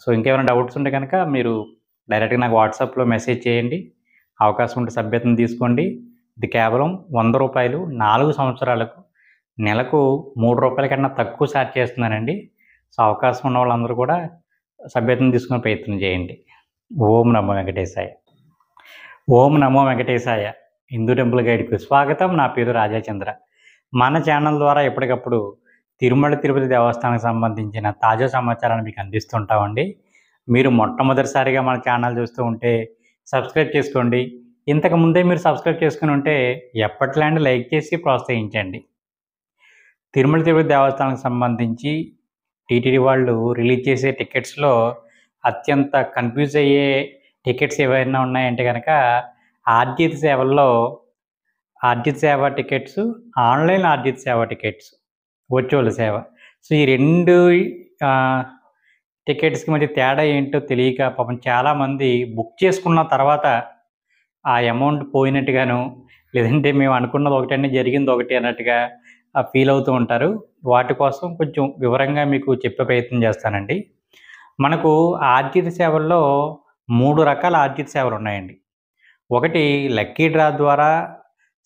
So ఇంకేమైనా doubts ఉంటే కనుక మీరు డైరెక్ట్గా నాకు వాట్సాప్లో మెసేజ్ చేయండి. అవకాశం ఉంటే సభ్యత్వం తీసుకోండి. ఇది కేవలం రూ. 100 4 సంవత్సరాలకు. నెలకు రూ. 3 కన్నా తక్కువ ఛార్జ్ చేస్తున్నానండి. సో అవకాశం ఉన్న వాళ్ళందరూ కూడా సభ్యత్వం తీసుకునే ప్రయత్నం చేయండి. ఓం నమో వెంకటేశాయ. ఓం నమో వెంకటేశాయ. హిందూ టెంపుల్ గైడ్కు స్వాగతం. నా పేరు రాజాచంద్ర. మన ఛానల్ ద్వారా ఎప్పటికప్పుడు తిరుమల తిరుపతి దేవస్థానానికి సంబంధించిన తాజా సమాచారాన్ని మీకు అందిస్తుంటామండి. మీరు మొట్టమొదటిసారిగా మన ఛానల్ చూస్తూ ఉంటే సబ్స్క్రైబ్ చేసుకోండి. ఇంతకు ముందే మీరు సబ్స్క్రైబ్ చేసుకుని ఉంటే ఎప్పట్లాంటి లైక్ చేసి ప్రోత్సహించండి. తిరుమల తిరుపతి దేవస్థానానికి సంబంధించి టీటీడీ వాళ్ళు రిలీజ్ చేసే టికెట్స్లో అత్యంత కన్ఫ్యూజ్ అయ్యే టికెట్స్ ఏవైనా ఉన్నాయంటే కనుక ఆర్జిత సేవల్లో ఆర్జిత సేవ టికెట్స్, ఆన్లైన్ ఆర్జిత సేవ టికెట్స్, వర్చువల్ సేవ. సో ఈ రెండు టికెట్స్కి మధ్య తేడా ఏంటో తెలియక పాపం చాలామంది బుక్ చేసుకున్న తర్వాత ఆ అమౌంట్ పోయినట్టుగాను, లేదంటే మేము అనుకున్నది ఒకటి జరిగింది ఒకటి అన్నట్టుగా ఫీల్ అవుతూ ఉంటారు. వాటి కోసం కొంచెం వివరంగా మీకు చెప్పే ప్రయత్నం చేస్తానండి. మనకు ఆర్జిత సేవల్లో 3 రకాల ఆర్జిత సేవలు ఉన్నాయండి. ఒకటి లక్కీ డ్రా ద్వారా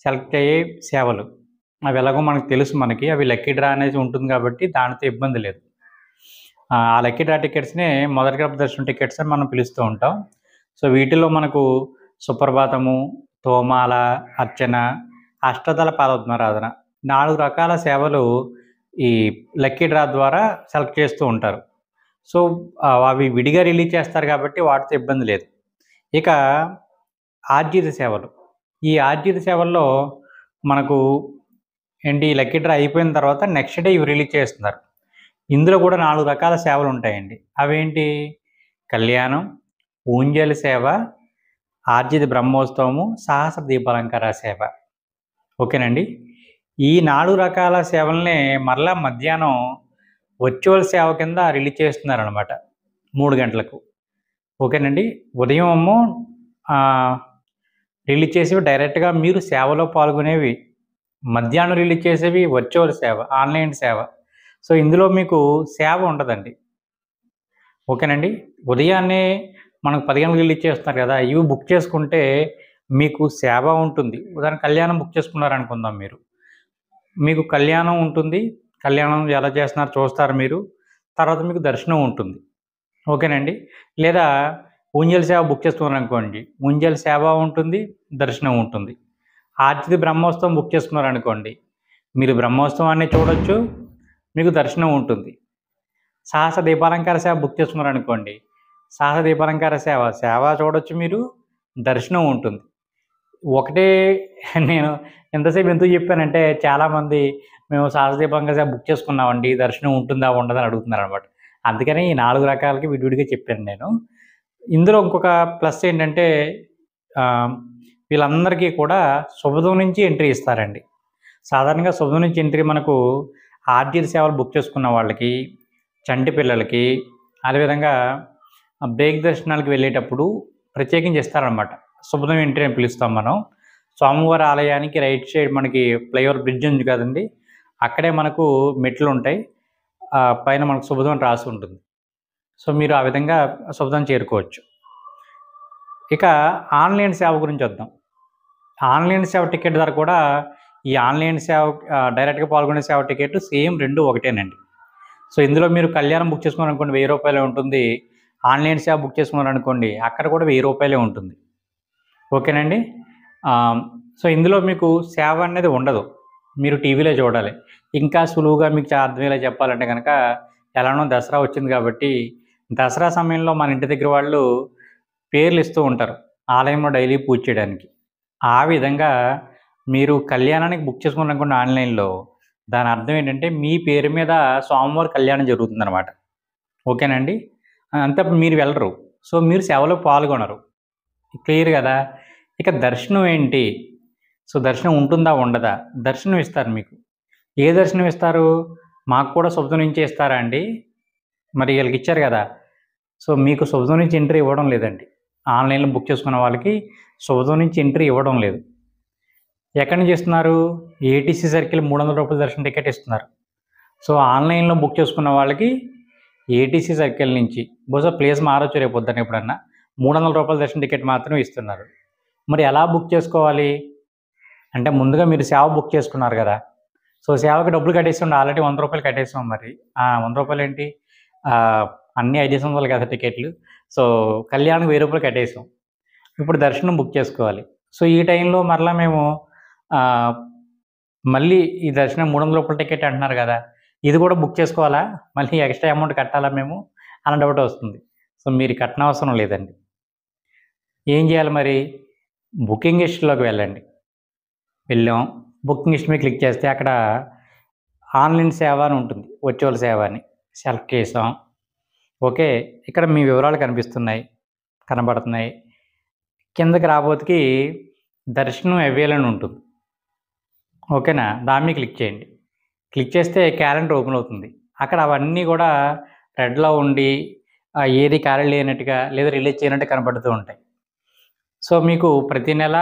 సెలెక్ట్ అయ్యే సేవలు. అవి ఎలాగో మనకు తెలుసు, అవి లక్కీ డ్రా అనేది ఉంటుంది కాబట్టి దానితో ఇబ్బంది లేదు. ఆ లక్కీ డ్రా టికెట్స్ని మొదటి గడప దర్శనం టికెట్స్ అని మనం పిలుస్తూ ఉంటాం. సో వీటిల్లో మనకు సుప్రభాతము, తోమాల, అర్చన, అష్టదళ పాదపద్మారాధన 4 రకాల సేవలు ఈ లక్కీ డ్రా ద్వారా సెలెక్ట్ చేస్తూ ఉంటారు. సో అవి విడిగా రిలీజ్ చేస్తారు కాబట్టి వాటితో ఇబ్బంది లేదు. ఇక ఆర్జిత సేవలు. ఈ ఆర్జిత సేవల్లో మనకు లక్కీ డ్రా అయిపోయిన తర్వాత నెక్స్ట్ డే ఇవి రిలీజ్ చేస్తున్నారు. ఇందులో కూడా 4 రకాల సేవలు ఉంటాయండి. అవేంటి? కళ్యాణం, ఊంజల్ సేవ, ఆర్జిత బ్రహ్మోత్సవము, సాహస దీపాలంకార సేవ. ఓకేనండి. ఈ 4 రకాల సేవల్ని మరలా మధ్యాహ్నం వర్చువల్ సేవ కింద రిలీజ్ చేస్తున్నారనమాట 3 గంటలకు. ఓకేనండి. ఉదయం ఏమో రిలీజ్ చేసేవి డైరెక్ట్గా మీరు సేవలో పాల్గొనేవి, మధ్యాహ్నం రిలీజ్ చేసేవి వర్చువల్ సేవ, ఆన్లైన్ సేవ. సో ఇందులో మీకు సేవ ఉండదండి. ఓకేనండి. ఉదయాన్నే మనకు 10 గంటలకు రిలీజ్ చేస్తున్నారు కదా, ఇవి బుక్ చేసుకుంటే మీకు సేవ ఉంటుంది. ఉదాహరణ కళ్యాణం బుక్ చేసుకున్నారనుకుందాం. మీకు కళ్యాణం ఉంటుంది. కళ్యాణం ఎలా చేస్తున్నారు చూస్తారు మీరు. తర్వాత మీకు దర్శనం ఉంటుంది. ఓకేనండి. లేదా ఊంజల్ సేవ బుక్ చేసుకున్నారనుకోండి, ఊంజల్ సేవ ఉంటుంది, దర్శనం ఉంటుంది. ఆర్జిత బ్రహ్మోత్సవం బుక్ చేసుకున్నారనుకోండి, మీరు బ్రహ్మోత్సవాన్ని చూడొచ్చు, మీకు దర్శనం ఉంటుంది. సాహస దీపాలంకార సేవ బుక్ చేసుకున్నారనుకోండి, సాహస దీపాలంకార సేవ చూడొచ్చు మీరు, దర్శనం ఉంటుంది. ఒకటే నేను ఎంతసేపు ఎందుకు చెప్పానంటే చాలామంది మేము సాహస దీపాలంకార సేవ బుక్ చేసుకున్నామండి, దర్శనం ఉంటుందా ఉండదని అడుగుతున్నారు అనమాట. అందుకని ఈ 4 రకాలకి విడివిడిగా చెప్పాను నేను. ఇందులో ఇంకొక ప్లస్ ఏంటంటే వీళ్ళందరికీ కూడా శుభదం నుంచి ఎంట్రీ ఇస్తారండి. సాధారణంగా శుభదం నుంచి ఎంట్రీ మనకు ఆర్జిత సేవలు బుక్ చేసుకున్న వాళ్ళకి, చంటి పిల్లలకి, అదేవిధంగా బ్రేక్ దర్శనాలకు వెళ్ళేటప్పుడు ప్రత్యేకించి ఇస్తారనమాట. శుభదం ఎంట్రీ అని పిలుస్తాం మనం. స్వామివారి ఆలయానికి రైట్ సైడ్ మనకి ఫ్లైఓవర్ బ్రిడ్జ్ ఉంది కదండి, అక్కడే మనకు మెట్లు ఉంటాయి. పైన మనకు శుభదం అని రాసి ఉంటుంది. సో మీరు ఆ విధంగా శుభదం చేరుకోవచ్చు. ఇక ఆన్లైన్ సేవ గురించి వద్దాం. ఆన్లైన్ సేవ టికెట్ ధర కూడా ఈ ఆన్లైన్ సేవ డైరెక్ట్గా పాల్గొనే సేవ టికెట్ సేమ్ 2 ఒకటేనండి. సో ఇందులో మీరు కళ్యాణం బుక్ చేసుకున్నారనుకోండి ₹1000 ఉంటుంది. ఆన్లైన్ సేవ బుక్ చేసుకున్నారనుకోండి అక్కడ కూడా ₹1000 ఉంటుంది. ఓకేనండి. సో ఇందులో మీకు సేవ అనేది ఉండదు, మీరు టీవీలో చూడాలి. ఇంకా సులువుగా మీకు అర్థమయ్యేలా చెప్పాలంటే కనుక, ఎలానో దసరా వచ్చింది కాబట్టి దసరా సమయంలో మన ఇంటి దగ్గర వాళ్ళు పేర్లు ఇస్తూ ఉంటారు ఆలయంలో డైలీ పూజ చేయడానికి. ఆ విధంగా మీరు కళ్యాణానికి బుక్ చేసుకున్నారనుకోండి ఆన్లైన్లో, దాని అర్థం ఏంటంటే మీ పేరు మీద స్వామివారి కళ్యాణం జరుగుతుందన్నమాట. ఓకేనండి. అంతే, మీరు వెళ్ళరు. సో మీరు సేవలో పాల్గొనరు. క్లియర్ కదా. ఇక దర్శనం ఏంటి? సో దర్శనం ఉంటుందా ఉండదా? దర్శనం ఇస్తారు మీకు. ఏ దర్శనం ఇస్తారు? మాకు కూడా శుభదం నుంచి ఇస్తారా అండి? మరి వీళ్ళకి ఇచ్చారు కదా. సో మీకు శుభదం నుంచి ఎంట్రీ ఇవ్వడం లేదండి. ఆన్లైన్లో బుక్ చేసుకున్న వాళ్ళకి శుభదం నుంచి ఎంట్రీ ఇవ్వడం లేదు. ఎక్కడి నుంచి ఇస్తున్నారు? ఏటీసీ సర్కిల్ ₹300 దర్శనం టికెట్ ఇస్తున్నారు. సో ఆన్లైన్లో బుక్ చేసుకున్న వాళ్ళకి ఏటీసీ సర్కిల్ నుంచి బహుశా ప్లేస్ మారొచ్చు రేపు పొద్దున్న ఎప్పుడన్నా 300 రూపాయల దర్శనం టికెట్ మాత్రమే ఇస్తున్నారు. మరి ఎలా బుక్ చేసుకోవాలి అంటే ముందుగా మీరు సేవ బుక్ చేసుకున్నారు కదా, సో సేవకి డబ్బులు కట్టేసి ఆల్రెడీ 100 రూపాయలు కట్టేసాం. మరి 100 రూపాయలు ఏంటి, అన్నీ 500 కదా టికెట్లు. సో కళ్యాణ్కి 1000 రూపాయలు కట్టేసాం. ఇప్పుడు దర్శనం బుక్ చేసుకోవాలి. సో ఈ టైంలో మరలా మేము మళ్ళీ ఈ దర్శనం 300 రూపాయల టికెట్ అంటున్నారు కదా, ఇది కూడా బుక్ చేసుకోవాలా, మళ్ళీ ఎక్స్ట్రా అమౌంట్ కట్టాలా మేము అన్న డౌట్ వస్తుంది. సో మీరు కట్టనవసరం లేదండి. ఏం చేయాలి మరి, బుకింగ్ హిస్టరీలోకి వెళ్ళండి. వెళ్ళాం, బుకింగ్ హిస్టరీ మీద క్లిక్ చేస్తే అక్కడ ఆన్లైన్ సేవ అని ఉంటుంది, వర్చువల్ సేవ అని సెలెక్ట్ చేసాం. ఓకే, ఇక్కడ మీ వివరాలు కనబడుతున్నాయి. కిందకి రాబోతుకి దర్శనం అవైల్ అని ఉంటుంది. ఓకేనా, దాని మీద క్లిక్ చేయండి. క్లిక్ చేస్తే క్యాలెండర్ ఓపెన్ అవుతుంది. అక్కడ అవన్నీ కూడా రెడ్లో ఉండి ఏది ఖాళీ లేనట్టుగా లేదా రిలీజ్ చేయనట్టు కనబడుతూ ఉంటాయి. సో మీకు ప్రతి నెల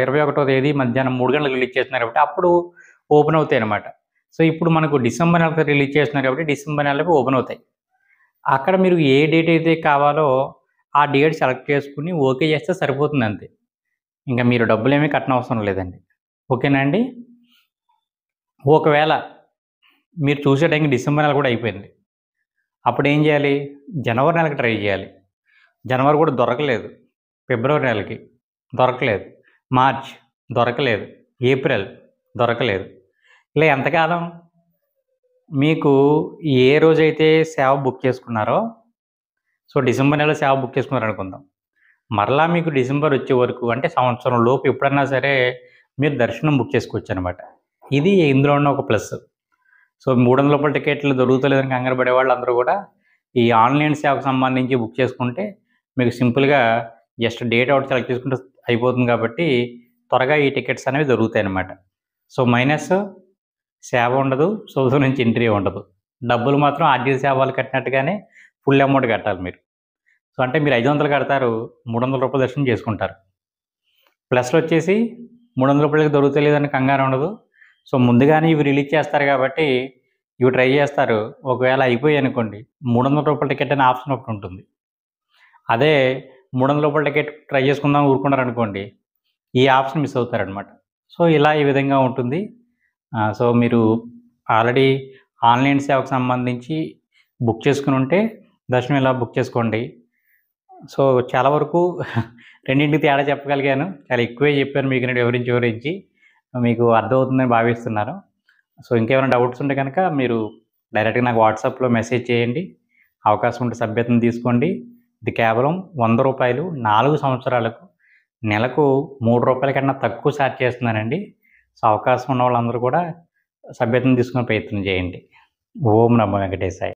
21వ తేదీ మధ్యాహ్నం 3 గంటలకు రిలీజ్ చేస్తున్నారు కాబట్టి అప్పుడు ఓపెన్ అవుతాయి అన్నమాట. సో ఇప్పుడు మనకు డిసెంబర్ నెలకు రిలీజ్ చేస్తున్నారు కాబట్టి డిసెంబర్ నెలకు ఓపెన్ అవుతాయి. అక్కడ మీరు ఏ డేట్ అయితే కావాలో ఆ డేట్ సెలెక్ట్ చేసుకుని ఓకే చేస్తే సరిపోతుంది అంతే. ఇంకా మీరు డబ్బులేమీ కట్టనవసరం లేదండి. ఓకేనా అండి. ఒకవేళ మీరు చూసే టైంకి డిసెంబర్ నెల కూడా అయిపోయింది, అప్పుడు ఏం చేయాలి, జనవరి నెలకి ట్రై చేయాలి. జనవరి కూడా దొరకలేదు, ఫిబ్రవరి నెలకి దొరకలేదు, మార్చ్ దొరకలేదు, ఏప్రిల్ దొరకలేదు. ఇలా ఎంతకాలం మీకు ఏ రోజైతే సేవ బుక్ చేసుకున్నారో, సో డిసెంబర్ నెలలో సేవ బుక్ చేసుకున్నారు అనుకుందాం, మరలా మీకు డిసెంబర్ వచ్చే వరకు అంటే సంవత్సరం లోపు ఎప్పుడన్నా సరే మీరు దర్శనం బుక్ చేసుకోవచ్చు అనమాట. ఇది ఇందులో ఉన్న ఒక ప్లస్. సో 300 రూపాయల టికెట్లు దొరుకుతలేదని కంగారు పడేవాళ్ళు అందరూ కూడా ఈ ఆన్లైన్ సేవకు సంబంధించి బుక్ చేసుకుంటే మీకు సింపుల్గా జస్ట్ డేట్ అవుట్ సెలెక్ట్ చేసుకుంటే అయిపోతుంది కాబట్టి త్వరగా ఈ టికెట్స్ అనేవి దొరుకుతాయి అన్నమాట. సో మైనస్ సేవ ఉండదు, సొంత నుంచి ఎంట్రీ ఉండదు. డబ్బులు మాత్రం ఆర్టీసీ సేవలు కట్టినట్టుగానే ఫుల్ అమౌంట్ కట్టాలి మీరు. సో అంటే మీరు 500 కడతారు, 300 రూపాయల దర్శనం చేసుకుంటారు. ప్లస్లో వచ్చేసి 300 రూపాయలకి దొరుకుతలేదని కంగారు ఉండదు. సో ముందుగానే ఇవి రిలీజ్ చేస్తారు కాబట్టి ఇవి ట్రై చేస్తారు. ఒకవేళ అయిపోయాయి అనుకోండి, 300 రూపాయల టికెట్ అనే ఆప్షన్ ఒకటి ఉంటుంది. అదే 300 రూపాయల టికెట్ ట్రై చేసుకుందాం ఊరుకున్నారు అనుకోండి, ఈ ఆప్షన్ మిస్ అవుతారనమాట. సో ఇలా ఈ విధంగా ఉంటుంది. సో మీరు ఆల్రెడీ ఆన్లైన్ సేవకు సంబంధించి బుక్ చేసుకుని ఉంటే దర్శనం ఇలా బుక్ చేసుకోండి. సో చాలా వరకు రెండింటికి తేడా చెప్పగలిగాను, చాలా ఎక్కువే చెప్పాను మీకు, నేను వివరించి మీకు అర్థమవుతుందని భావిస్తున్నాను. సో ఇంకేమైనా డౌట్స్ ఉంటే కనుక మీరు డైరెక్ట్గా నాకు వాట్సాప్లో మెసేజ్ చేయండి. అవకాశం ఉంటే సభ్యత్వం తీసుకోండి. ఇది కేవలం 100 రూపాయలు 4 సంవత్సరాలకు, నెలకు 3 రూపాయల కన్నా తక్కువ ఛార్జ్ చేస్తున్నానండి. సో అవకాశం ఉన్న వాళ్ళందరూ కూడా సభ్యత్వం తీసుకునే ప్రయత్నం చేయండి. ఓం నమో వెంకటేశాయ.